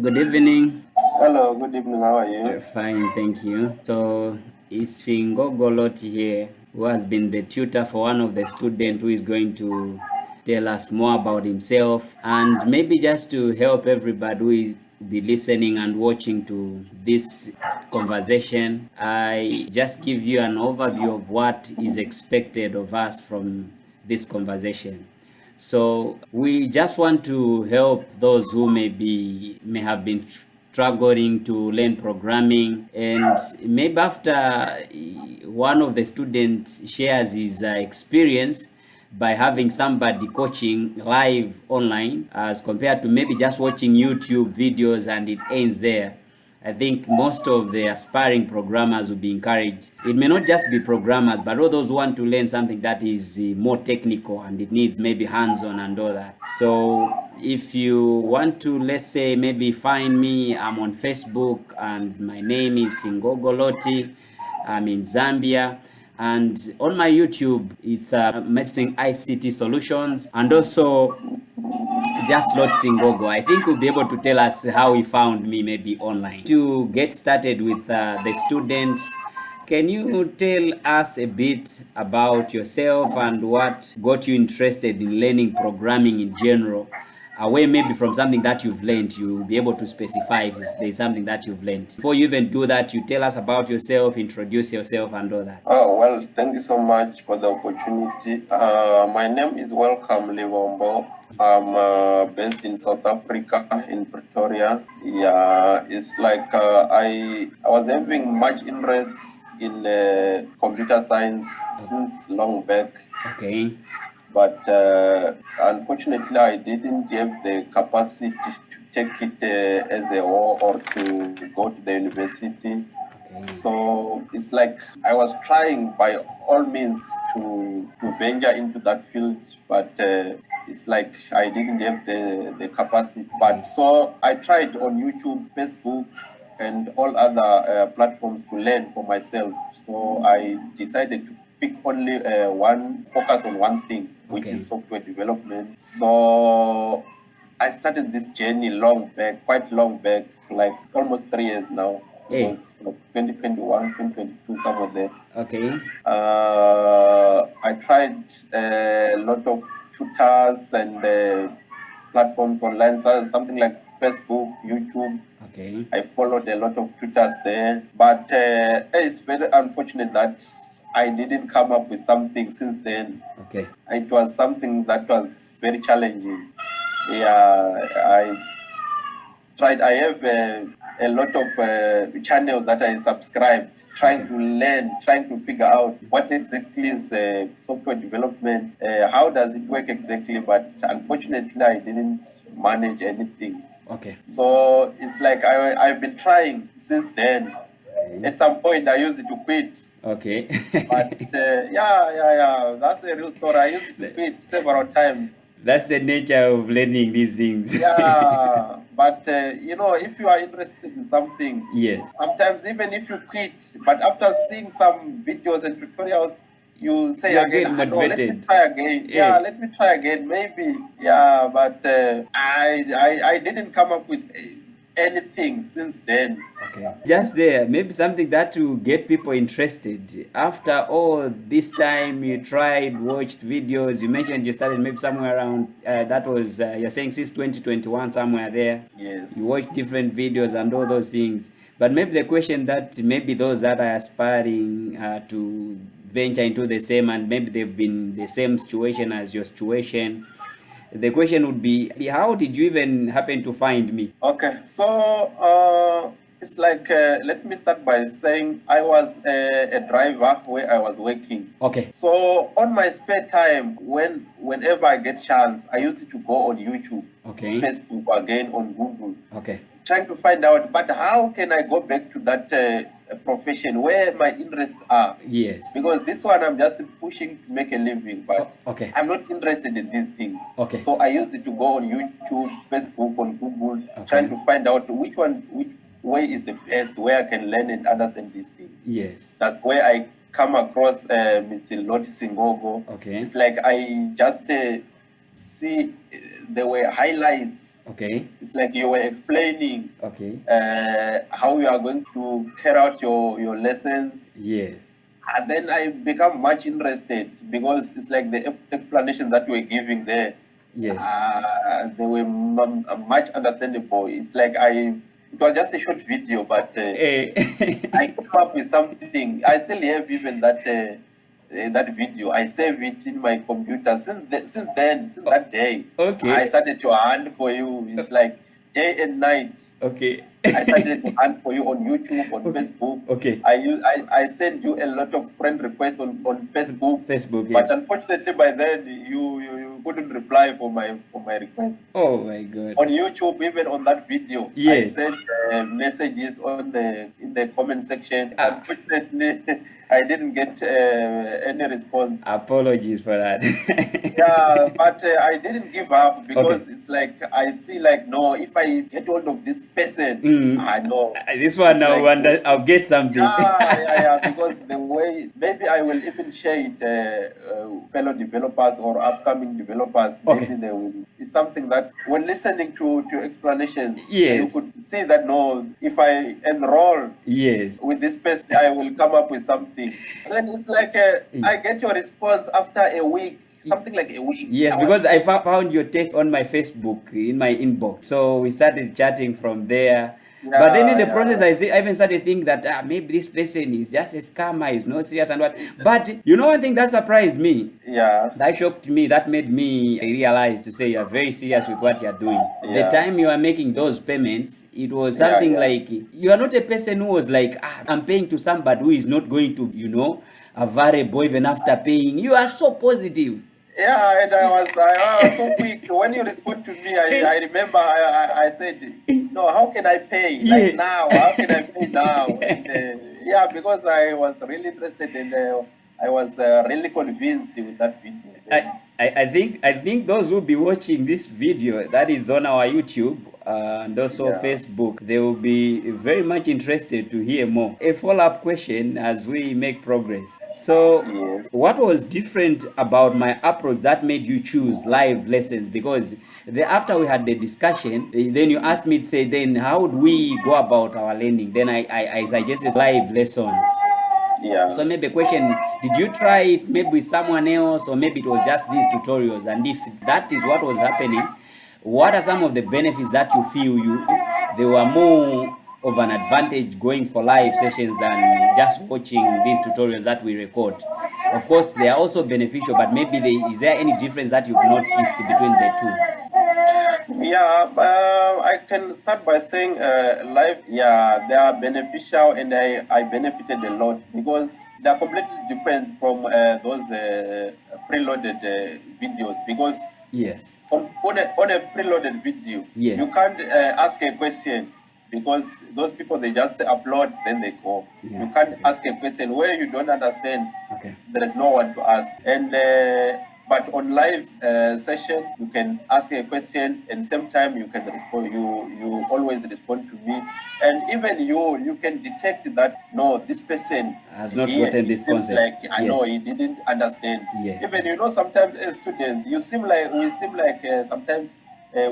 Good evening. Hello, good evening. How are you? Fine, thank you. So, it's Ngogoloti here, who has been the tutor for one of the students who is going to tell us more about himself and maybe just to help everybody who is be listening and watching to this conversation. I just give you an overview of what is expected of us from this conversation. So we just want to help those who may have been struggling to learn programming, and maybe after one of the students shares his experience by having somebody coaching live online as compared to maybe just watching YouTube videos and it ends there. I think most of the aspiring programmers will be encouraged. It may not just be programmers, but all those who want to learn something that is more technical and it needs maybe hands-on and all that. So if you want to, let's say, maybe find me, I'm on Facebook and my name is Ngogoloti. I'm in Zambia. And on my YouTube, it's Medicine ICT Solutions. And also just Lord Singogo. I think will be able to tell us how he found me maybe online. To get started with the student, can you tell us a bit about yourself and what got you interested in learning programming in general? Away maybe from something that you've learned, you'll be able to specify if there's something that you've learned. Before you even do that, you tell us about yourself, introduce yourself and all that. Oh, well, thank you so much for the opportunity. My name is Welcome Livombo. I'm based in South Africa, in Pretoria. Yeah, it's like I was having much interest in computer science since long back. Okay. But unfortunately, I didn't have the capacity to take it as a whole or to go to the university. Okay. So it's like I was trying by all means to venture into that field, but it's like I didn't have the capacity. But so I tried on YouTube, Facebook, and all other platforms to learn for myself. So I decided to pick only focus on one thing, which is software development. So I started this journey quite long back, like almost 3 years now. It was like 2021, 2022, somewhere there. Okay. I tried a lot of tutors and platforms online, so something like Facebook, YouTube. Okay. I followed a lot of tutors there, but it's very unfortunate that I didn't come up with something since then. Okay. It was something that was very challenging. Yeah, I tried. I have a lot of channels that I subscribed, trying to learn, trying to figure out what exactly is software development, how does it work exactly. But unfortunately, I didn't manage anything. Okay. So it's like I've been trying since then. At some point, I used to quit. Okay. But yeah, that's a real story. I used to quit several times. That's the nature of learning these things. Yeah, but if you are interested in something, Yes. sometimes even if you quit, but after seeing some videos and tutorials, you say You're again, getting no, let me motivated. try again. Yeah, let me try again, maybe. Yeah, but I didn't come up with anything since then. Okay. Just there, maybe something that will get people interested. After all this time you tried, watched videos, you mentioned you started maybe somewhere around, that was, you're saying since 2021, somewhere there. Yes. You watch different videos and all those things. But maybe the question that maybe those that are aspiring to venture into the same, and maybe they've been the same situation as your situation, the question would be, how did you even happen to find me? Okay, so it's like let me start by saying I was a driver where I was working. Okay. So on my spare time, whenever I get chance, I used to go on YouTube, Okay. Facebook, again on Google, Okay. trying to find out. But how can I go back to that profession where my interests are? Yes. Because this one I'm just pushing to make a living, but Okay. I'm not interested in these things. Okay. So I used to go on YouTube, Facebook, on Google, trying to find out which way is the best, where I can learn and understand these things. Yes. That's where I come across Mr. Loti Singogo. Okay. It's like I just see there were highlights Okay. It's like you were explaining Okay. how you are going to carry out your lessons. Yes. And then I become much interested because it's like the explanation that you were giving there. Yes. They were much understandable. It's like it was just a short video, but Eh. I came up with something. I still have even that video. I save it in my computer. Since that day, I Okay. started to hunt for you. It's like day and night. Okay. I started to hunt for you on YouTube, on Okay. Facebook. Okay. I sent you a lot of friend requests on Facebook, Facebook, but yes. unfortunately by then you couldn't reply for my request. Oh my God. On YouTube, even on that video, I Yes. sent messages in the comment section. Ah. Unfortunately, I didn't get any response. Apologies for that. Yeah, but I didn't give up because Okay. it's like I see like no, if I get hold of this person, I know This one it's now, like I'll get something. yeah, because the way maybe I will even share it fellow developers or upcoming developers. Okay. Maybe they will. It's something that when listening to explanations, you Yes. could see that no, if I enroll Yes. with this person, I will come up with something. Then it's like I get your response after a week, something like a week. Yes, because I found your text on my Facebook in my inbox. So we started chatting from there. But then in the process, I even started thinking that maybe this person is just a scammer, is not serious and what. But you know one thing that surprised me, Yeah. that shocked me, that made me realize to say you are very serious with what you are doing. The Yeah. time you are making those payments, it was Yeah, something yeah. like you are not a person who was like, I'm paying to somebody who is not going to, a variable even after paying. You are so positive. Yeah, and I was so quick. When you respond to me, I remember I said, no, how can I pay? Like Yeah. now, how can I pay now? And yeah, because I was really interested and I was really convinced with that video. I think those who be watching this video that is on our YouTube and also Yeah. Facebook, they will be very much interested to hear more. A follow-up question as we make progress. So, Yes. what was different about my approach that made you choose live lessons? Because after we had the discussion, then you asked me to say, then how would we go about our learning? Then I suggested live lessons. Yeah. So maybe a question, did you try it maybe with someone else, or maybe it was just these tutorials? And if that is what was happening, what are some of the benefits that you feel they were more of an advantage going for live sessions than just watching these tutorials that we record? Of course, they are also beneficial, but maybe is there any difference that you've noticed between the two? Yeah, I can start by saying life, yeah, they are beneficial and I benefited a lot because they are completely different from those preloaded videos because Yes. on a preloaded video, Yes. you can't ask a question because those people, they just upload, then they go. Yeah, You can't okay. ask a question where you don't understand. Okay. There is no one to ask. And but on live session, you can ask a question and same time you can respond. You always respond to me, and even you can detect that no, this person Has not here, gotten it this seems concept. like I know he didn't understand. Yeah. Even sometimes as students, we seem like sometimes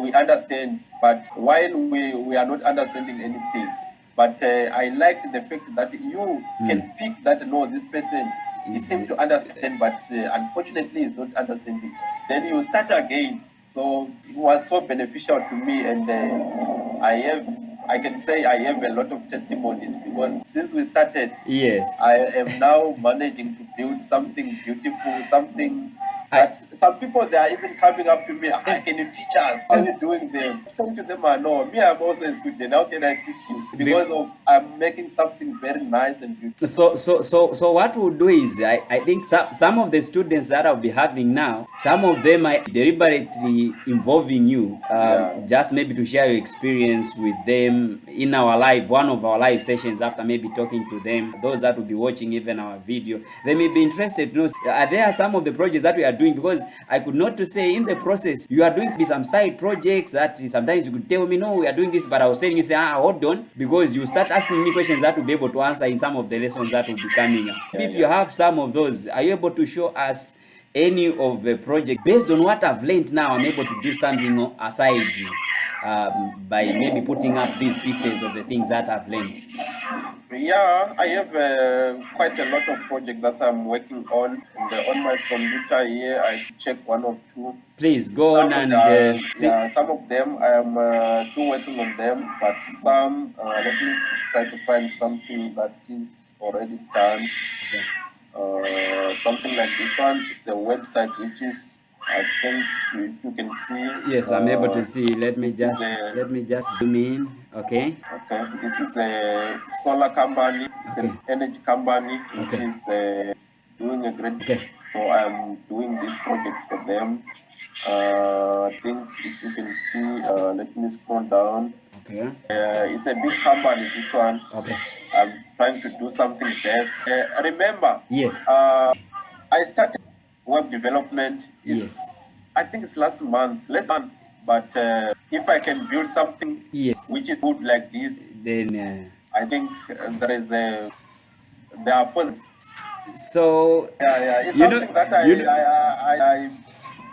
we understand, but while we are not understanding anything. But I like the fact that you can pick that no, this person he seems to understand, but unfortunately he's not understanding. Then you start again. So it was so beneficial to me, and I can say I have a lot of testimonies because since we started, Yes. I am now managing to build something beautiful, something that some people, they are even coming up to me, can you teach us? How are you doing them? I'm saying to them, no, me, I'm also a student. How can I teach you? Because I'm making something very nice and beautiful. So what we'll do is I think some of the students that I'll be having now, some of them are deliberately involving you, just maybe to share your experience with them in one of our live sessions. After maybe talking to them, those that will be watching even our video, they may be interested to know, are there some of the projects that we are doing? Because I could not to say in the process you are doing some side projects that sometimes you could tell me, no, we are doing this, but I was saying, you say, hold on, because you start asking me questions that will be able to answer in some of the lessons that will be coming up. If you have some of those, are you able to show us any of the project based on what I've learned now? I'm able to do something aside by maybe putting up these pieces of the things that I've learned? Yeah, I have quite a lot of projects that I'm working on. And on my computer here, I check one or two. Please go on Some of and the, yeah, some of them I am still working on them, but some let me try to find something that is already done. okay. Something like this one is a website which is, I think, if you can see. Yes, I'm able to see. Let me This is just zoom in. Okay. okay. This is a solar company. It's Okay. an energy company which Okay. is doing a great. Okay. So I'm doing this project for them. I think if you can see, let me scroll down. Okay. It's a big company, this one. Okay. I'm trying to do something best. Remember, Yes. I started web development. Yes. I think it's last month. But if I can build something Yes. which is good like this, Then I think there are positives. so Yeah. It's you know something that you know I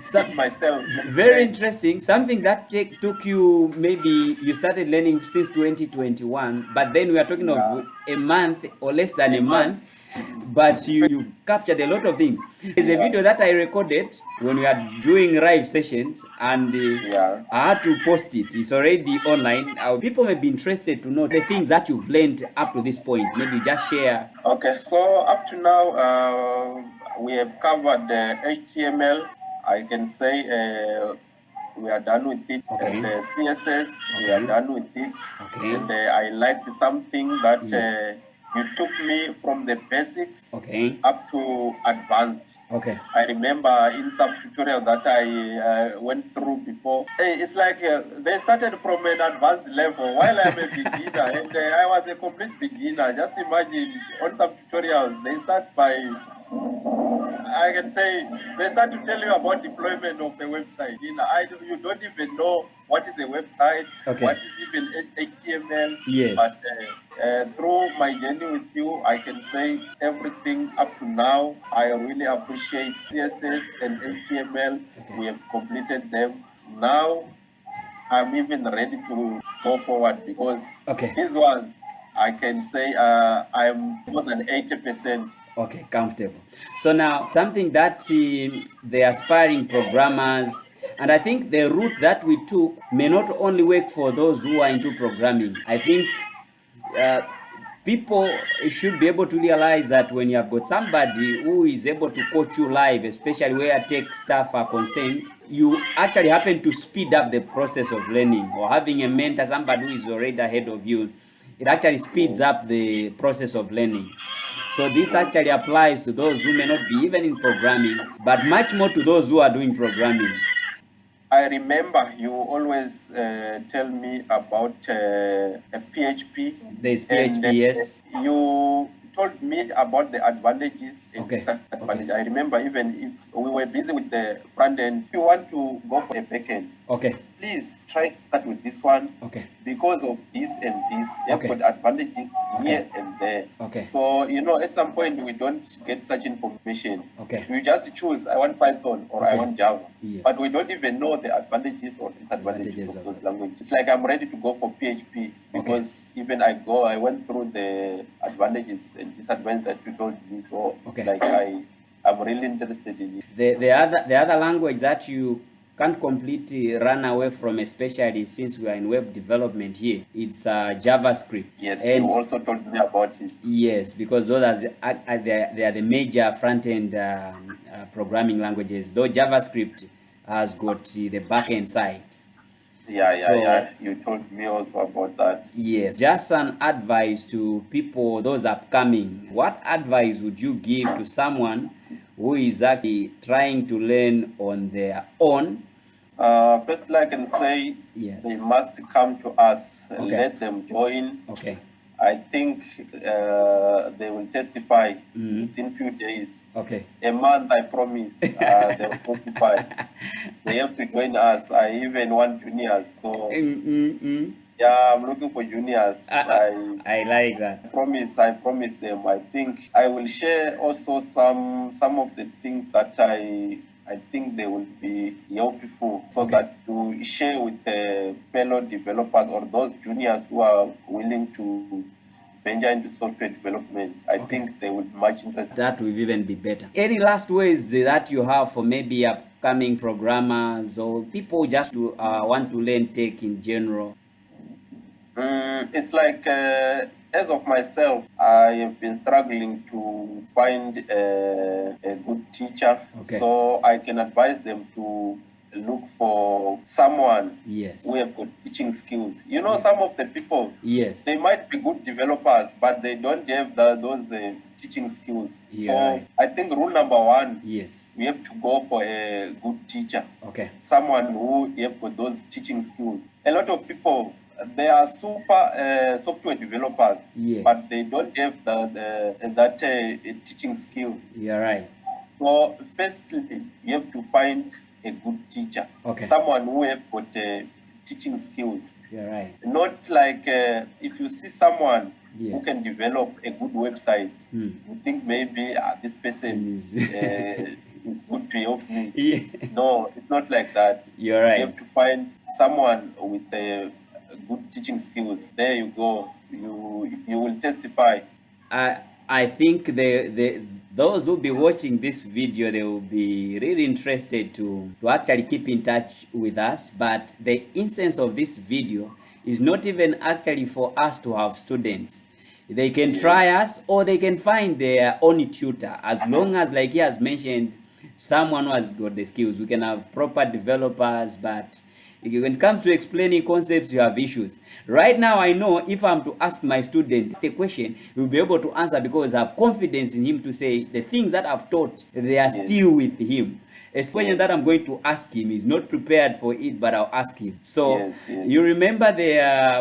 so, did myself. very interesting. Something that took you, maybe you started learning since 2021, but then we are talking of Yeah. a month or less than A a month. month, but you captured a lot of things. There's a Yeah. video that I recorded when we are doing live sessions, and Yeah. I had to post it. It's already online. People may be interested to know the things that you've learned up to this point. Maybe just share. Okay, so up to now, we have covered the HTML. I can say we are done with it. Okay. And the CSS, we are Okay. done with it. Okay. And I liked something that Yeah. you took me from the basics Okay. up to advanced. Okay. I remember in some tutorial that I went through before. Hey, it's like they started from an advanced level while I'm a beginner, and I was a complete beginner. Just imagine on some tutorials they start by, I can say, they start to tell you about deployment of a website. You don't even know what is a website, Okay. what is even HTML. Yes. But through my journey with you, I can say everything up to now. I really appreciate CSS and HTML. Okay. We have completed them. Now I'm even ready to go forward because Okay. these ones, I can say I'm more than 80%. Okay, comfortable. So now, something that the aspiring programmers, and I think the route that we took may not only work for those who are into programming. I think uh, people should be able to realize that when you have got somebody who is able to coach you live, especially where tech stuff are concerned, you actually happen to speed up the process of learning. Or having a mentor, somebody who is already ahead of you, it actually speeds up the process of learning. So this actually applies to those who may not be even in programming, but much more to those who are doing programming. I remember you always tell me about a PHP. There's And PHP, yes. you told me about the advantages and Okay. disadvantages. Okay. I remember even if we were busy with the front end, if you want to go for a back end, Okay. please try to start with this one Okay. because of this and this. They've Okay. got advantages Okay. here and there. Okay. So, at some point we don't get such information. Okay. We just choose, I want Python or I Okay. want Java. Yeah. But we don't even know the advantages or disadvantages Advantages of of those it. languages. It's like I'm ready to go for PHP because even I went through the advantages and disadvantages that you told me. So Okay. it's like I'm really interested in it. The other language that you can't completely run away from, especially since we are in web development here, it's JavaScript. Yes, And you also told me about it. yes, because those they are the major front-end programming languages, though JavaScript has got the back-end side. Yeah. You told me also about that. Yes, just an advice to people, those upcoming. What advice would you give to someone who is actually trying to learn on their own? Firstly, I can say Yes. they must come to us and Okay. let them join. Okay. I think they will testify Mhm. within few days. Okay. A month, I promise, they will testify. They have to join us. I even want juniors. So, yeah, I'm looking for juniors. I like that. I promise them. I think I will share also some of the things that I I think they will be helpful so Okay. that to share with fellow developers or those juniors who are willing to venture into software development. I Okay. think they would much interested. That will even be better. Any last words that you have for maybe upcoming programmers or people just to want to learn tech in general? It's like, as of myself, I have been struggling to find a good teacher. Okay. So I can advise them to look for someone Yes. who have got teaching skills. You know, some of the people, Yes. they might be good developers, but they don't have those teaching skills. Yeah, So right. I think rule number one, Yes. we have to go for a good teacher. Okay. Someone who have got those teaching skills. A lot of people, they are super software developers, Yes. but they don't have that teaching skill. You're right. So firstly, you have to find a good teacher. Okay. Someone who have got teaching skills. You're right. Not like if you see someone who Yes. can develop a good website, Hmm. you think maybe this person Is- is good to help me. Yeah. No, it's not like that. You're right. You have to find someone with good teaching skills. There you go. You will testify. I think those who be watching this video, they will be really interested to actually keep in touch with us. But the essence of this video is not even actually for us to have students. They can try us or they can find their own tutor, as long as, like he has mentioned, someone who has got the skills. We can have proper developers, but when it comes to explaining concepts, you have issues. Right now, I know if I'm to ask my student a question, he'll be able to answer because I have confidence in him to say the things that I've taught, they are still with him. A question that I'm going to ask him is not prepared for it, but I'll ask him. So you remember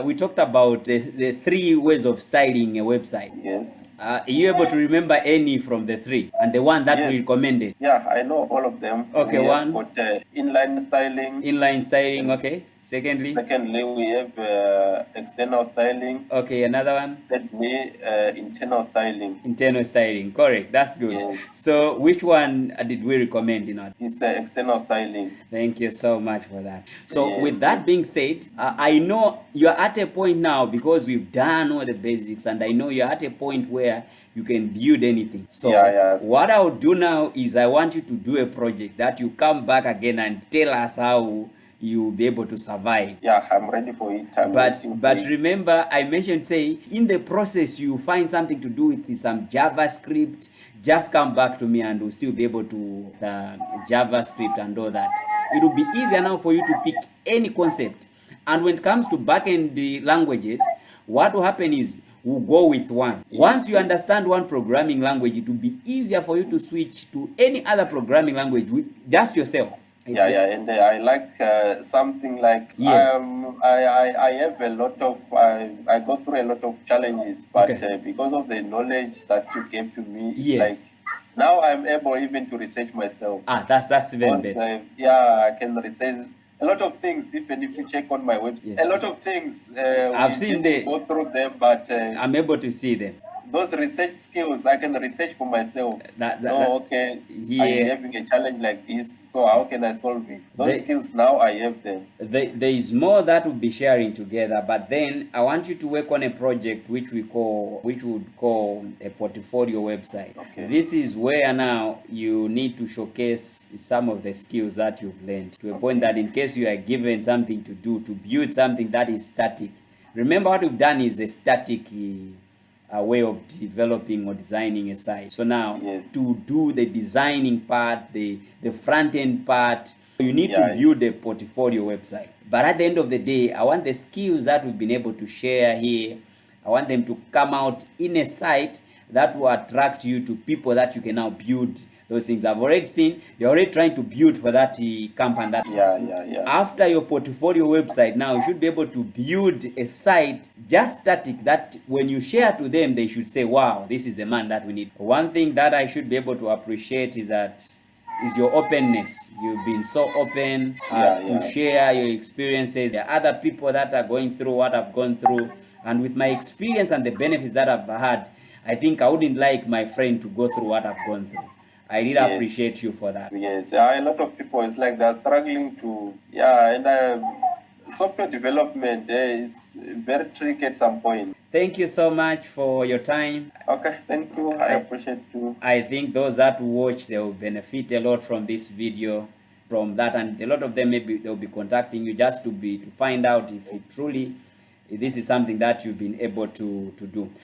we talked about the 3 ways of styling a website. Yes. Are you able to remember any from the 3 and the one that we recommended? Yeah, I know all of them. Okay, we one. have got inline styling. Inline styling, okay. Secondly, we have external styling. Okay, another one. Thirdly, internal styling. Internal styling, correct. That's good. Yes. So, which one did we recommend in our? It's external styling. Thank you so much for that. So, Yes. with that being said, I know you're at a point now because we've done all the basics, and I know you're at a point where you can build anything. So, what I'll do now is I want you to do a project that you come back again and tell us how you'll be able to survive. Yeah, I'm ready for it. But remember, I mentioned, say, in the process, you find something to do with some JavaScript, just come back to me and we'll still be able to JavaScript and all that. It will be easier now for you to pick any concept. And when it comes to backend languages, what will happen is we'll go with one. Once you understand one programming language, it will be easier for you to switch to any other programming language with just yourself. And I like something like I have a lot of I go through a lot of challenges, but because of the knowledge that you gave to me, like now I'm able even to research myself. That's even better. I can research a lot of things. Even if you check on my website, a lot of things I've seen them. Go through them, but I'm able to see them. Those research skills, I can research for myself. I'm having a challenge like this, so how can I solve it? Those skills, now I have them. There is more that we'll be sharing together, but then I want you to work on a project which we would call a portfolio website. Okay. This is where now you need to showcase some of the skills that you've learned to a point that in case you are given something to do, to build something that is static. Remember, what we've done is a static way of developing or designing a site. So now to do the designing part, the front end part, you need to build a portfolio website. But at the end of the day, I want the skills that we've been able to share here, I want them to come out in a site that will attract you to people that you can now build those things. I've already seen you're already trying to build for that company. After your portfolio website, now you should be able to build a site just static that when you share to them, they should say, wow, this is the man that we need. One thing that I should be able to appreciate is your openness. You've been so open to share your experiences. There are other people that are going through what I've gone through, and with my experience and the benefits that I've had, I think I wouldn't like my friend to go through what I've gone through. I really Yes. appreciate you for that. Yes, a lot of people, it's like they're struggling to, and software development is very tricky at some point. Thank you so much for your time. Okay, thank you. I appreciate you. I think those that watch, they will benefit a lot from this video, from that, and a lot of them maybe they'll be contacting you just to find out if it truly this is something that you've been able to do.